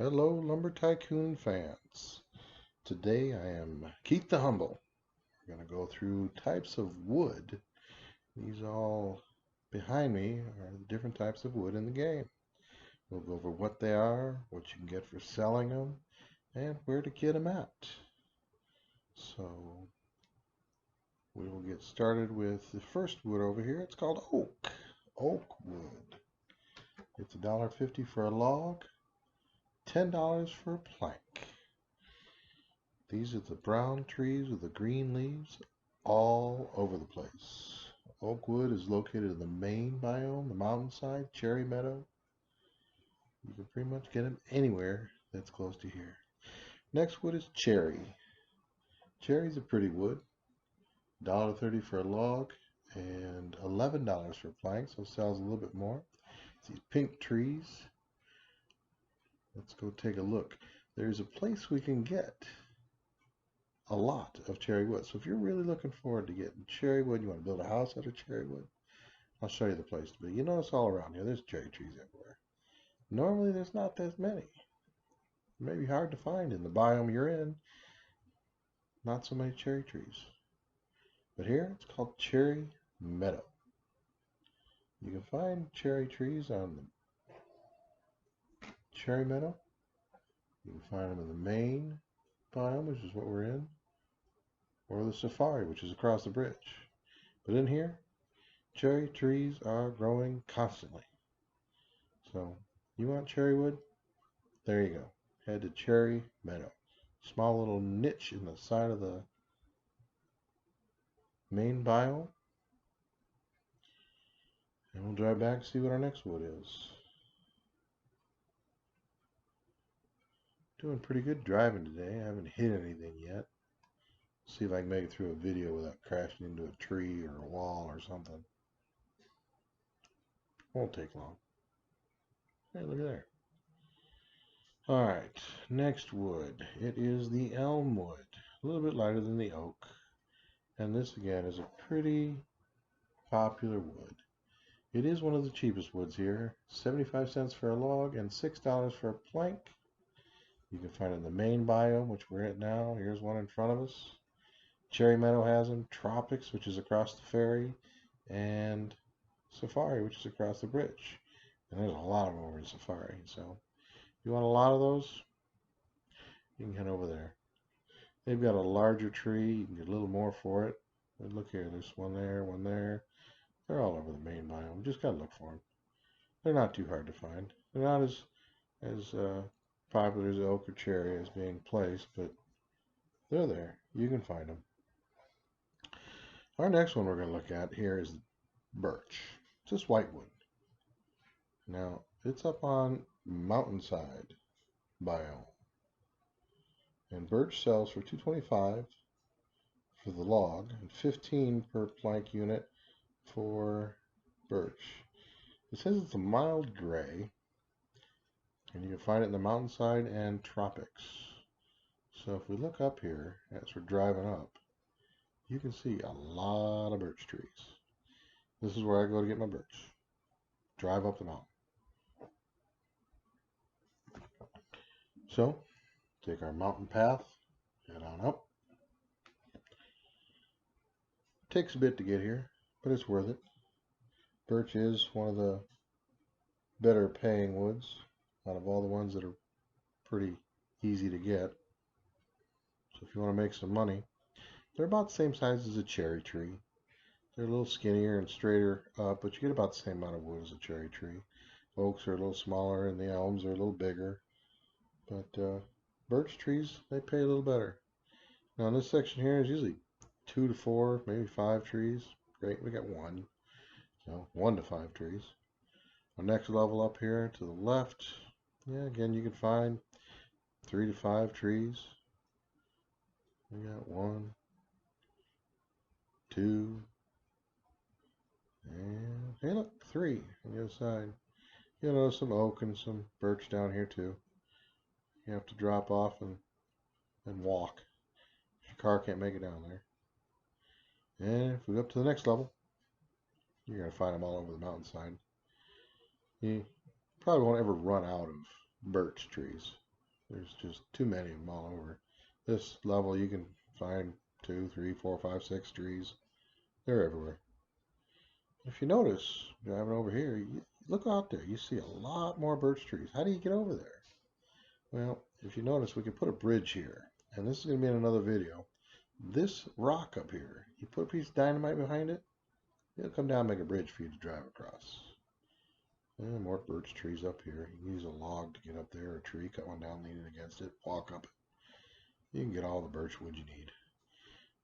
Hello, Lumber Tycoon fans. Today I am Keith the Humble. We're going to go through types of wood. These all behind me are the different types of wood in the game. We'll go over what they are, what you can get for selling them, and where to get them at. So we will get started with the first wood over here. It's called oak. Oak wood. It's $1.50 for a log, $10 for a plank. These are the brown trees with the green leaves all over the place. Oak wood is located in the main biome, the mountainside, cherry meadow. You can pretty much get them anywhere that's close to here. Next wood is cherry. Cherry's a pretty wood. $1.30 for a log and $11 for a plank, so it sells a little bit more. These pink trees. Let's go take a look. There's a place we can get a lot of cherry wood. So if you're really looking forward to getting cherry wood, you want to build a house out of cherry wood, I'll show you the place to be. You notice all around here, there's cherry trees everywhere. Normally there's not that many. It may be hard to find in the biome you're in. Not so many cherry trees. But here it's called cherry meadow. You can find cherry trees on the cherry meadow. You can find them in the main biome, which is what we're in, or the safari, which is across the bridge. But in here, cherry trees are growing constantly. So, you want cherry wood? There you go. Head to Cherry Meadow. Small little niche in the side of the main biome. And we'll drive back and see what our next wood is. Doing pretty good driving today. I haven't hit anything yet. See if I can make it through a video without crashing into a tree or a wall or something. Won't take long. Hey, look at there. Alright, next wood. It is the elm wood. A little bit lighter than the oak. And this again is a pretty popular wood. It is one of the cheapest woods here. 75 cents for a log and $6 for a plank. You can find it in the main biome, which we're at now. Here's one in front of us. Cherry Meadow has them. Tropics, which is across the ferry. And Safari, which is across the bridge. And there's a lot of them over in Safari. So if you want a lot of those, you can head over there. They've got a larger tree. You can get a little more for it. But look here. There's one there, one there. They're all over the main biome. Just gotta look for them. They're not too hard to find. They're not as popular as oak or cherry as being placed, but they're there. You can find them. Our next one we're going to look at here is birch. It's just whitewood. Now, it's up on mountainside biome. And birch sells for $2.25 for the log and $15 per plank unit for birch. It says it's a mild gray, and you can find it in the mountainside and tropics. So if we look up here as we're driving up, you can see a lot of birch trees. This is where I go to get my birch. Drive up the mountain. So, take our mountain path, head on up. Takes a bit to get here, but it's worth it. Birch is one of the better paying woods out of all the ones that are pretty easy to get. So if you want to make some money, they're about the same size as a cherry tree. They're a little skinnier and straighter up, but you get about the same amount of wood as a cherry tree. Oaks are a little smaller and the elms are a little bigger. But birch trees, they pay a little better. Now in this section here is usually 2 to 4, maybe 5 trees. Great, we got 1. So 1 to 5 trees. Our next level up here to the left, yeah, again you can find 3 to 5 trees. We got 1, 2, and hey look, 3 on the other side. You'll notice some oak and some birch down here too. You have to drop off and walk. Your car can't make it down there. And if we go up to the next level, you're going to find them all over the mountainside. You probably won't ever run out of birch trees. There's just too many of them all over. This level you can find 2, 3, 4, 5, 6 trees. They're everywhere. If you notice, driving over here, you look out there, you see a lot more birch trees. How do you get over there? Well, if you notice, we can put a bridge here. And this is going to be in another video. This rock up here, you put a piece of dynamite behind it, it'll come down and make a bridge for you to drive across. And more birch trees up here. You can use a log to get up there, or a tree, cut one down, lean it against it, walk up it. You can get all the birch wood you need.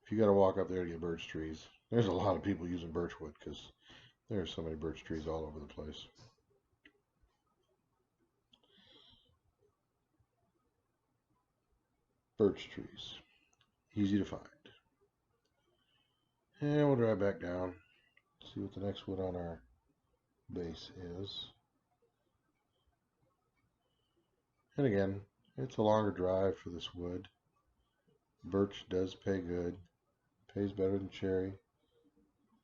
If you got to walk up there to get birch trees, there's a lot of people using birch wood because there's so many birch trees all over the place. Birch trees. Easy to find. And we'll drive back down. See what the next wood on our base is. And again, it's a longer drive for this wood. Birch does pay good. Pays better than cherry.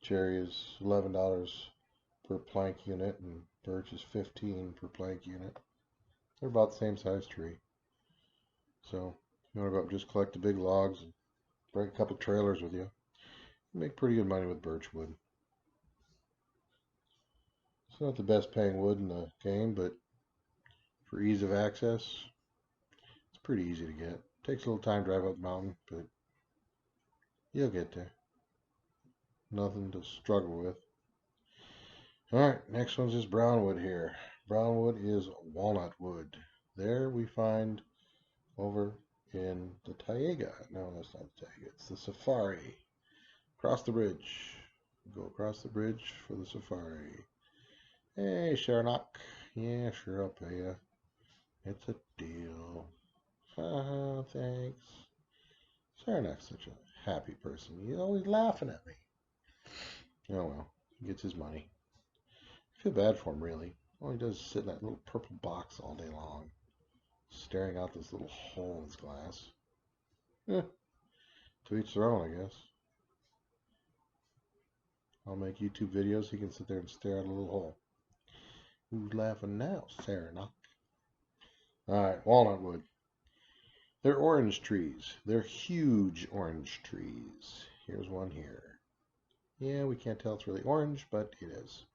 Cherry is $11 per plank unit, and birch is $15 per plank unit. They're about the same size tree. So if you want to go up and just collect the big logs and bring a couple trailers with you, you make pretty good money with birch wood. It's not the best paying wood in the game, but for ease of access, it's pretty easy to get. Takes a little time to drive up the mountain, but you'll get there. Nothing to struggle with. Alright, next one's this brown wood here. Brown wood is walnut wood. There we find over in the Taiga. No, that's not the Taiga. It's the Safari. Across the bridge. Go across the bridge for the Safari. Hey, Sharonok. Yeah, sure, I'll pay you. It's a deal. Haha, thanks. Sharonok's such a happy person. He's always laughing at me. Oh well, he gets his money. I feel bad for him, really. All he does is sit in that little purple box all day long, staring out this little hole in his glass. To each their own, I guess. I'll make YouTube videos. He can sit there and stare at a little hole. Who's laughing now, Sarah? Alright, walnut wood. They're orange trees. They're huge orange trees. Here's one here. Yeah, we can't tell it's really orange, but it is.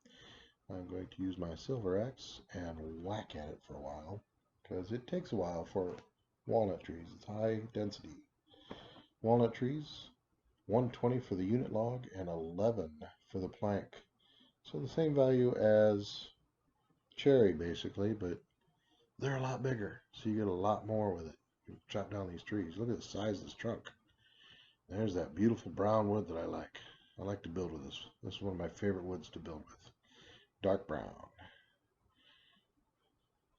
I'm going to use my silver axe and whack at it for a while, because it takes a while for walnut trees. It's high density. Walnut trees, 120 for the unit log and 11 for the plank. So the same value as cherry, basically, but they're a lot bigger, so you get a lot more with it. You chop down these trees. Look at the size of this trunk. There's that beautiful brown wood that I like. I like to build with this. This is one of my favorite woods to build with. Dark brown.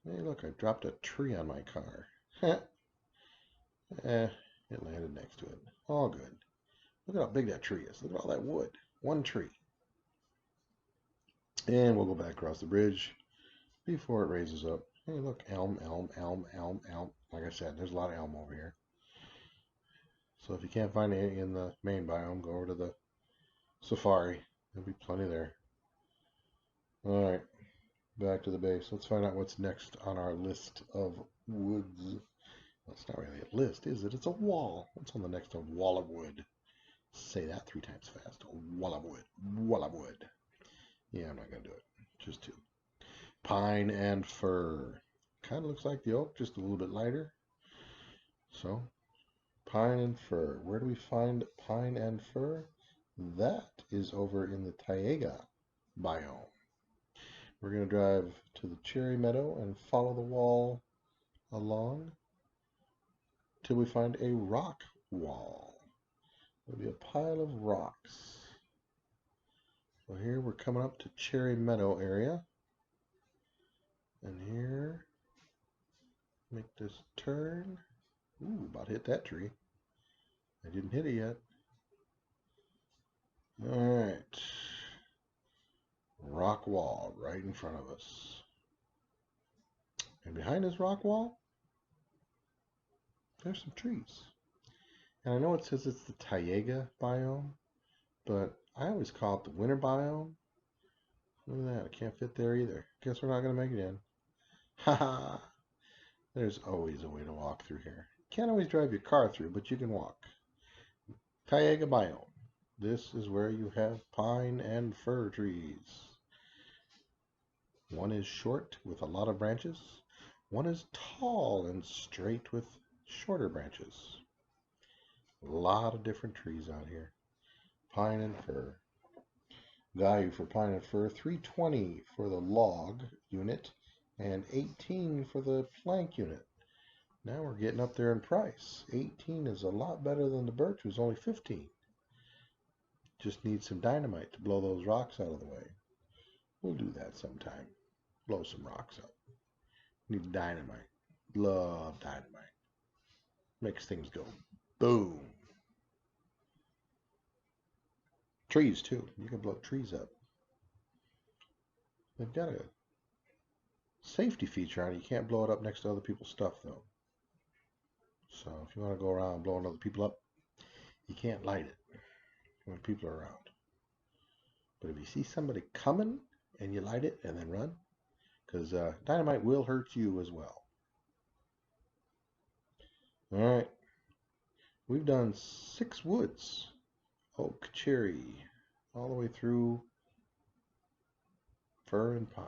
Hey, look, I dropped a tree on my car. It landed next to it. All good. Look at how big that tree is. Look at all that wood. One tree. And we'll go back across the bridge before it raises up. Hey, look, elm, elm, elm, elm, elm. Like I said, there's a lot of elm over here. So if you can't find any in the main biome, go over to the Safari. There'll be plenty there. Alright, back to the base. Let's find out what's next on our list of woods. Well, it's not really a list, is it? It's a wall. What's on the next wall of wood? Say that 3 times fast. Wall of wood. Wall of wood. Yeah, I'm not going to do it. Just 2. Pine and fir. Kind of looks like the oak, just a little bit lighter. So, pine and fir. Where do we find pine and fir? That is over in the Taiga biome. We're going to drive to the cherry meadow and follow the wall along till we find a rock wall. There'll be a pile of rocks. So here we're coming up to cherry meadow area. And here, make this turn. Ooh, about hit that tree. I didn't hit it yet. Alright. Rock wall right in front of us. And behind this rock wall, there's some trees. And I know it says it's the Taiga biome, but I always call it the winter biome. Look at that, I can't fit there either. Guess we're not going to make it in. Haha. There's always a way to walk through here. Can't always drive your car through, but you can walk. Taiga biome. This is where you have pine and fir trees. One is short with a lot of branches. One is tall and straight with shorter branches. A lot of different trees out here. Pine and fir. Value for pine and fir, $3.20 for the log unit and $18 for the plank unit. Now we're getting up there in price. 18 is a lot better than the birch, was only 15. Just need some dynamite to blow those rocks out of the way. We'll do that sometime. Blow some rocks up. Need dynamite. Love dynamite. Makes things go boom. Trees too. You can blow trees up. They've got a safety feature on it. You can't blow it up next to other people's stuff though. So if you want to go around blowing other people up, you can't light it when people are around. But if you see somebody coming and you light it and then run, because dynamite will hurt you as well. All right, we've done 6 woods. Oak, cherry, all the way through fir and pine.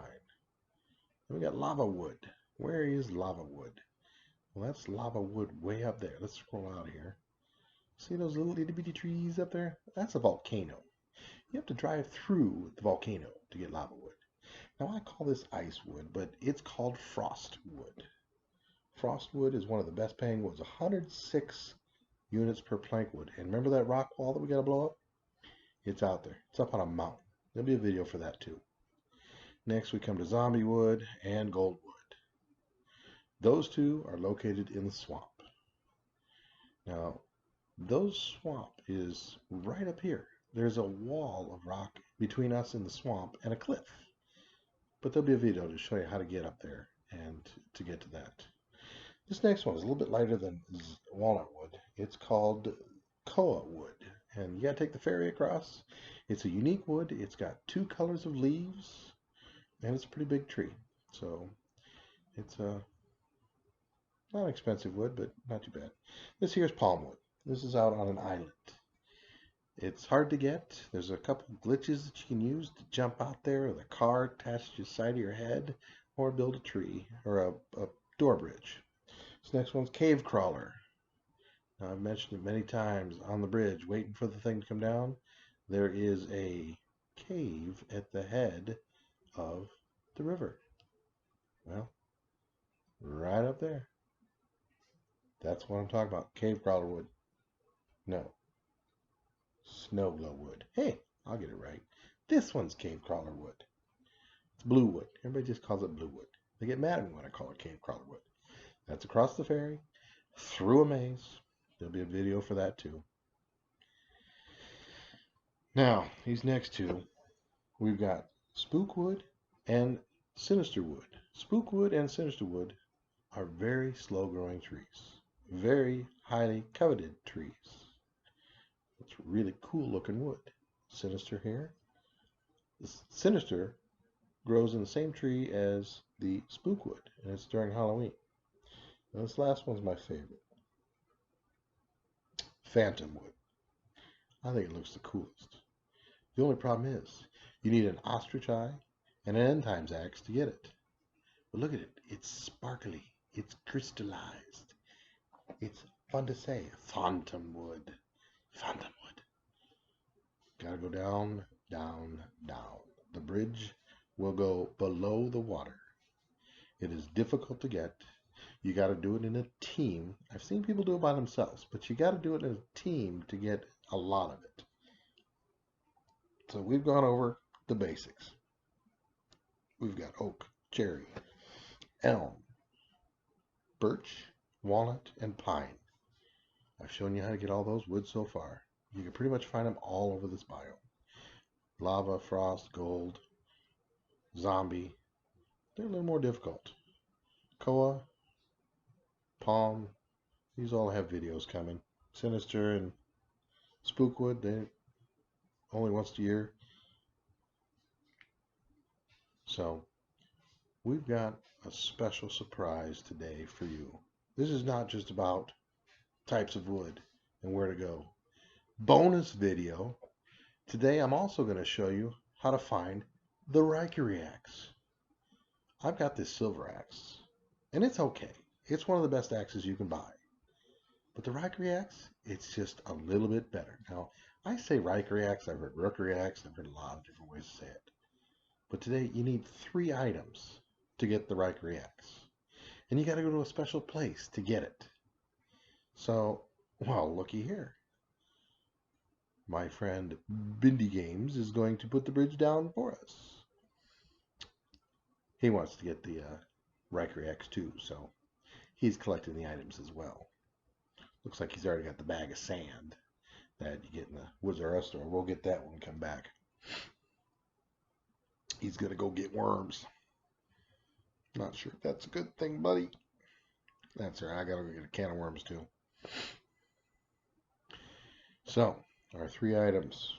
Then we got lava wood. Where is lava wood? Well, that's lava wood way up there. Let's scroll out here. See those little itty bitty trees up there? That's a volcano. You have to drive through the volcano to get lava wood. Now I call this ice wood, but it's called frost wood. Frost wood is one of the best paying woods. 106 units per plank wood. And remember that rock wall that we got to blow up? It's out there. It's up on a mountain. There'll be a video for that too. Next we come to zombie wood and gold wood. Those two are located in the swamp. Now, those swamp is right up here. There's a wall of rock between us and the swamp and a cliff. But there'll be a video to show you how to get up there and to get to that. This next one is a little bit lighter than walnut wood. It's called koa wood. And you gotta take the ferry across. It's a unique wood. It's got 2 colors of leaves. And it's a pretty big tree. So it's not expensive wood, but not too bad. This here is palm wood. This is out on an island. It's hard to get. There's a couple glitches that you can use to jump out there with a car attached to the side of your head, or build a tree or a door bridge. This next one's Cavecrawler. Now, I've mentioned it many times on the bridge, waiting for the thing to come down. There is a cave at the head of the river. Well, right up there. That's what I'm talking about. Cavecrawler wood. No. Snowglow wood. Hey, I'll get it right. This one's Cavecrawler wood. It's blue wood. Everybody just calls it blue wood. They get mad at me when I call it Cavecrawler wood. That's across the ferry, through a maze. There'll be a video for that too. Now, these next two, we've got spookwood and sinisterwood. Spookwood and sinisterwood are very slow growing trees. Very highly coveted trees. It's really cool looking wood. Sinister here. The sinister grows in the same tree as the spookwood, and it's during Halloween. Now, this last one's my favorite. Phantom wood. I think it looks the coolest. The only problem is you need an ostrich eye and an end times axe to get it. But look at it. It's sparkly. It's crystallized. It's fun to say. Phantom wood. Phantom wood. Gotta go down, down, down. The bridge will go below the water. It is difficult to get. You got to do it in a team. I've seen people do it by themselves, but you got to do it in a team to get a lot of it. So we've gone over the basics. We've got oak, cherry, elm, birch, walnut, and pine. I've shown you how to get all those woods so far. You can pretty much find them all over this biome. Lava, frost, gold, zombie. They're a little more difficult. Koa, palm, these all have videos coming. Sinister and spookwood, they only once a year. So we've got a special surprise today for you. This is not just about types of wood and where to go. Bonus video. Today I'm also going to show you how to find the Rykerie axe. I've got this silver axe, and it's okay. It's one of the best axes you can buy. But the Rykerie axe, it's just a little bit better. Now, I say Rykerie axe, I've heard Rookery axe, I've heard a lot of different ways to say it. But today you need 3 items to get the Rykerie axe. And you got to go to a special place to get it. So, well, looky here. My friend Bindi Games is going to put the bridge down for us. He wants to get the Rykerie axe too, so he's collecting the items as well. Looks like he's already got the bag of sand that you get in the Woods R Us store. We'll get that when we come back. He's going to go get worms. Not sure if that's a good thing, buddy. That's all right. I got to go get a can of worms too. So, our 3 items.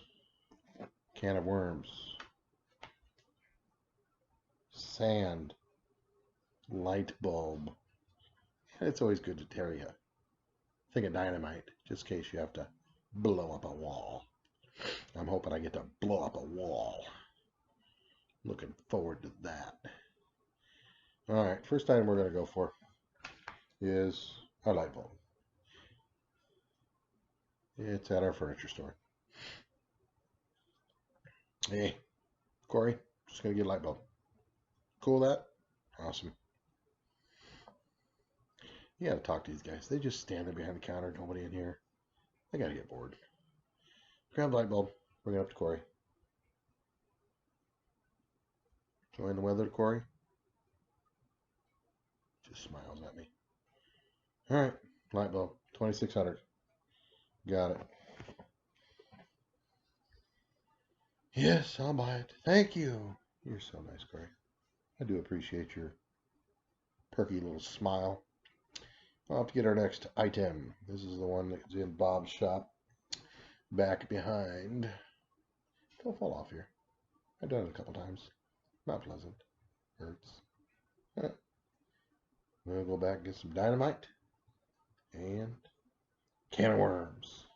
Can of worms. Sand. Light bulb. And it's always good to tell you. Think of dynamite, just in case you have to blow up a wall. I'm hoping I get to blow up a wall. Looking forward to that. Alright, first item we're going to go for is our light bulb. It's at our furniture store. Hey, Corey, just going to get a light bulb. Cool with that? Awesome. You got to talk to these guys. They just stand there behind the counter, nobody in here. They got to get bored. Grab the light bulb, bring it up to Corey. Join the weather, Corey. Just smiles at me. Alright, light bulb, 2600. Got it. Yes, I'll buy it. Thank you. You're so nice, Corey. I do appreciate your perky little smile. I'll have to get our next item. This is the one that's in Bob's shop. Back behind. Don't fall off here. I've done it a couple times. Not pleasant. Hurts. We'll go back and get some dynamite. And can of worms.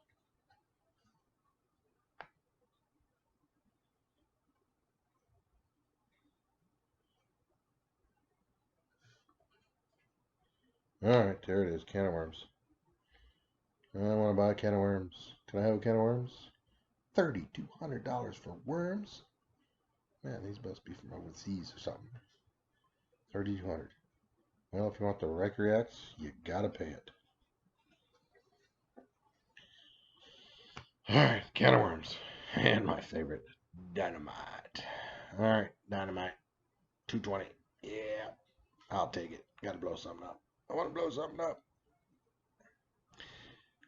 Alright, there it is. Can of worms. I want to buy a can of worms. Can I have a can of worms? $3,200 for worms? Man, these must be from overseas or something. $3,200. Well, if you want the Rykerie axe, you gotta pay it. Alright, can of worms. And my favorite, dynamite. Alright, dynamite. 220. Yeah, I'll take it. Gotta blow something up. I want to blow something up.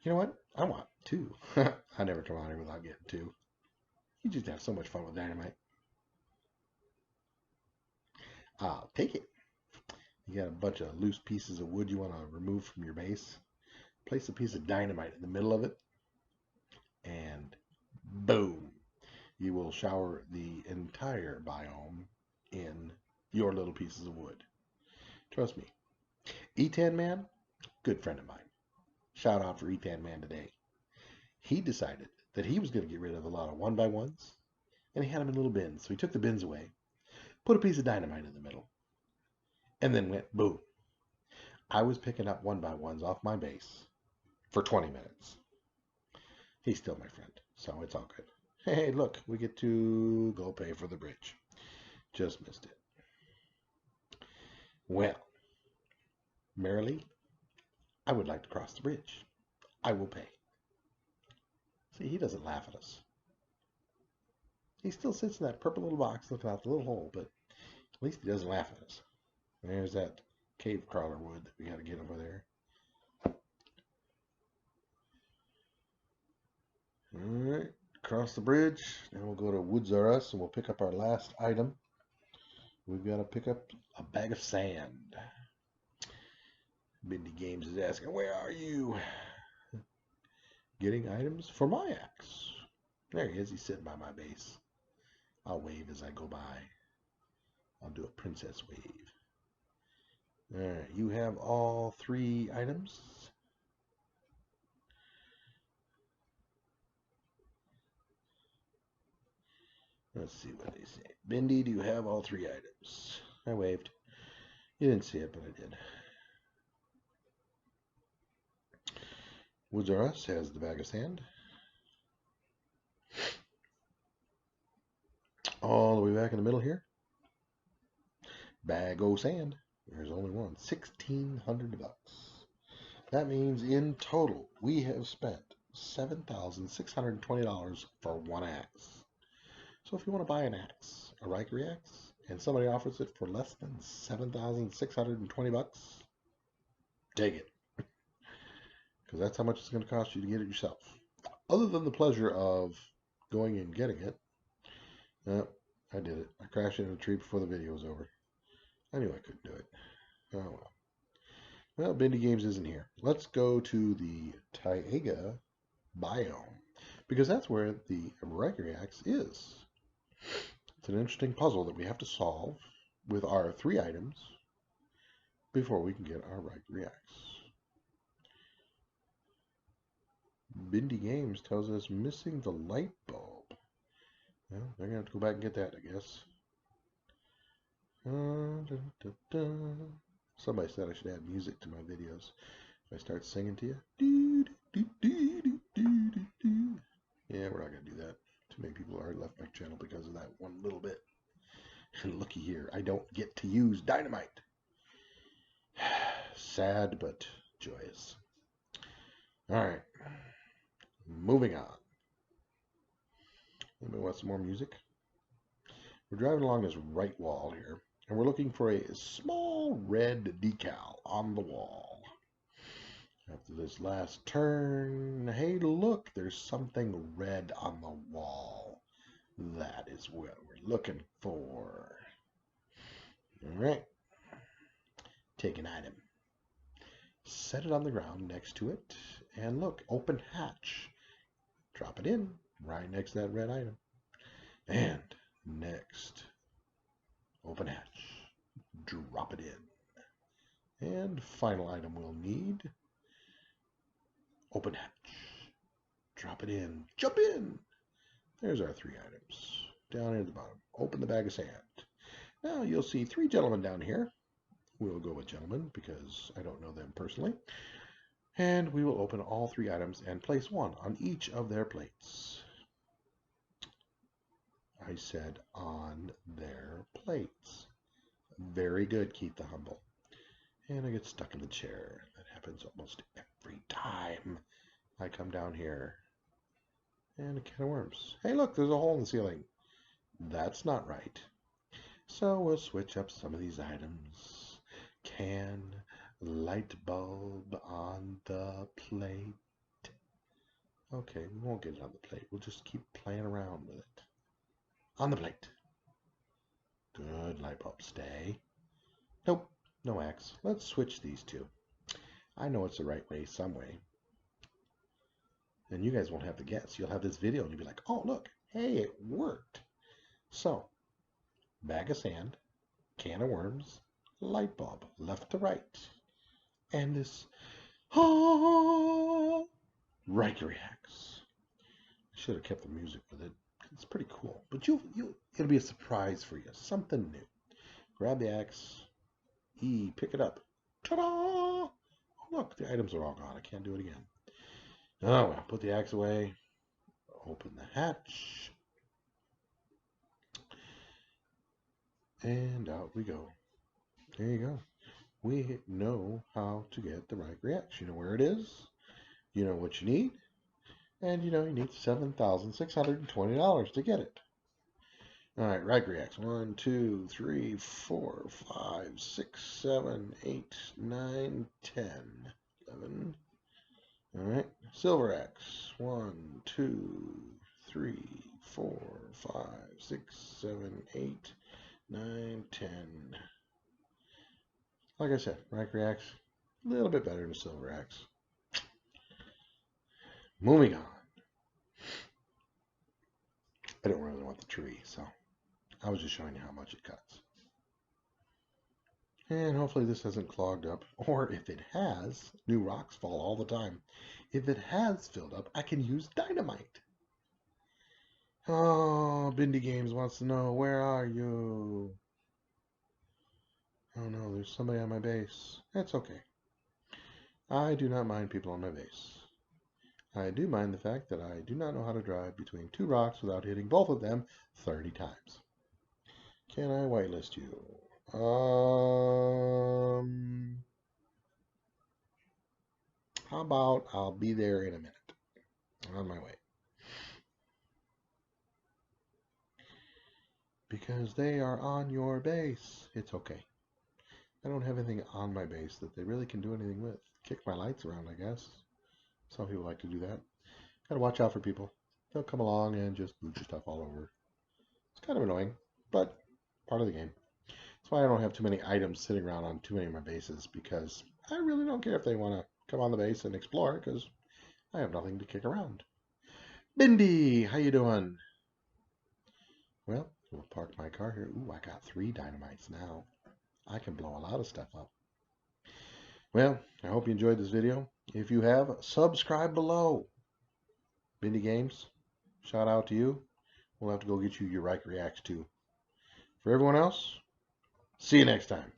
You know what? I want 2. I never come out here without getting 2. You just have so much fun with dynamite. I'll take it. You got a bunch of loose pieces of wood you want to remove from your base. Place a piece of dynamite in the middle of it. And boom. You will shower the entire biome in your little pieces of wood. Trust me. E10 Man, good friend of mine. Shout out for E10 Man today. He decided that he was going to get rid of a lot of 1x1s, and he had them in little bins. So he took the bins away, put a piece of dynamite in the middle, and then went boom. I was picking up 1x1s off my base for 20 minutes. He's still my friend, so it's all good. Hey, look, we get to go pay for the bridge. Just missed it. Well, merrily, I would like to cross the bridge. I will pay. See, he doesn't laugh at us. He still sits in that purple little box looking out the little hole, but at least he doesn't laugh at us. And there's that Cavecrawler wood that we got to get over there. Alright, cross the bridge. Then we'll go to Woods R Us and we'll pick up our last item. We've got to pick up a bag of sand. Bindi Games is asking, where are you? Getting items for my axe. There he is. He's sitting by my base. I'll wave as I go by. I'll do a princess wave. Alright, you have all 3 items. Let's see what they say. Bindi, do you have all 3 items? I waved. You didn't see it, but I did. Woods R Us has the bag of sand. All the way back in the middle here. Bag o' sand. There's only one. 1,600 bucks. That means in total we have spent $7,620 for one axe. So if you want to buy an axe, a Rykerie axe, and somebody offers it for less than 7,620 bucks, take it. Because that's how much it's going to cost you to get it yourself. Other than the pleasure of going and getting it, I did it. I crashed into a tree before the video was over. I knew I couldn't do it. Oh well. Well, Bindi Games isn't here. Let's go to the Taiga biome, because that's where the Rykerie axe is. It's an interesting puzzle that we have to solve with our 3 items before we can get our Rykerie axe. Bindi Games tells us missing the light bulb. Well, they're going to have to go back and get that, I guess. Somebody said I should add music to my videos. If I start singing to you. Yeah, we're not going to do that. Too many people already left my channel because of that one little bit. And looky here, I don't get to use dynamite. Sad, but joyous. Alright. Moving on. Anybody want some more music? We're driving along this right wall here, and we're looking for a small red decal on the wall. After this last turn, hey look, there's something red on the wall. That is what we're looking for. Alright. Take an item. Set it on the ground next to it, and look, open hatch. Drop it in, right next to that red item. And next, open hatch. Drop it in. And final item we'll need. Open hatch. Drop it in. Jump in. There's our 3 items. Down here at the bottom. Open the bag of sand. Now you'll see 3 gentlemen down here. We'll go with gentlemen because I don't know them personally. And we will open all 3 items and place 1 on each of their plates. I said on their plates. Very good, KeiththeHumble. And I get stuck in the chair. That happens almost every time I come down here. And a can of worms. Hey look, there's a hole in the ceiling. That's not right. So we'll switch up some of these items. Can, light bulb on the plate. Okay, we won't get it on the plate. We'll just keep playing around with it. On the plate. Good, light bulb, stay. Nope, no axe. Let's switch these 2. I know it's the right way some way. And you guys won't have to guess. You'll have this video and you'll be like, oh, look, hey, it worked. So, bag of sand, can of worms, light bulb, left to right. And this, Rykerie axe. I should have kept the music with it. It's pretty cool. But it'll be a surprise for you. Something new. Grab the axe. Pick it up. Ta-da! Oh, look, the items are all gone. I can't do it again. Oh, well, put the axe away. Open the hatch. And out we go. There you go. We know how to get the Rykerie axe. You know where it is. You know what you need. And you know you need $7,620 to get it. Alright, Rykerie axe. 1, 2, 3, 4, 5, 6, 7, 8, 9, 10, 11. Alright, silver axe. 1, 2, 3, 4, 5, 6, 7, 8, 9, 10. Like I said, Rykerie axe, a little bit better than a silver axe. Moving on. I don't really want the tree, so I was just showing you how much it cuts. And hopefully this hasn't clogged up. Or if it has, new rocks fall all the time. If it has filled up, I can use dynamite. Oh, Bindi Games wants to know, where are you? Oh no, there's somebody on my base. That's okay. I do not mind people on my base. I do mind the fact that I do not know how to drive between two rocks without hitting both of them 30 times. Can I whitelist you? How about I'll be there in a minute. On my way. Because they are on your base. It's okay. I don't have anything on my base that they really can do anything with. Kick my lights around, I guess. Some people like to do that. Gotta watch out for people. They'll come along and just boot your stuff all over. It's kind of annoying, but part of the game. That's why I don't have too many items sitting around on too many of my bases, because I really don't care if they want to come on the base and explore, because I have nothing to kick around. Bindi, how you doing? Well, we'll park my car here. Ooh, I got 3 dynamites now. I can blow a lot of stuff up. Well, I hope you enjoyed this video. If you have, subscribe below. Bindi Games, shout out to you. We'll have to go get you your Rykerie Axe too. For everyone else, see you next time.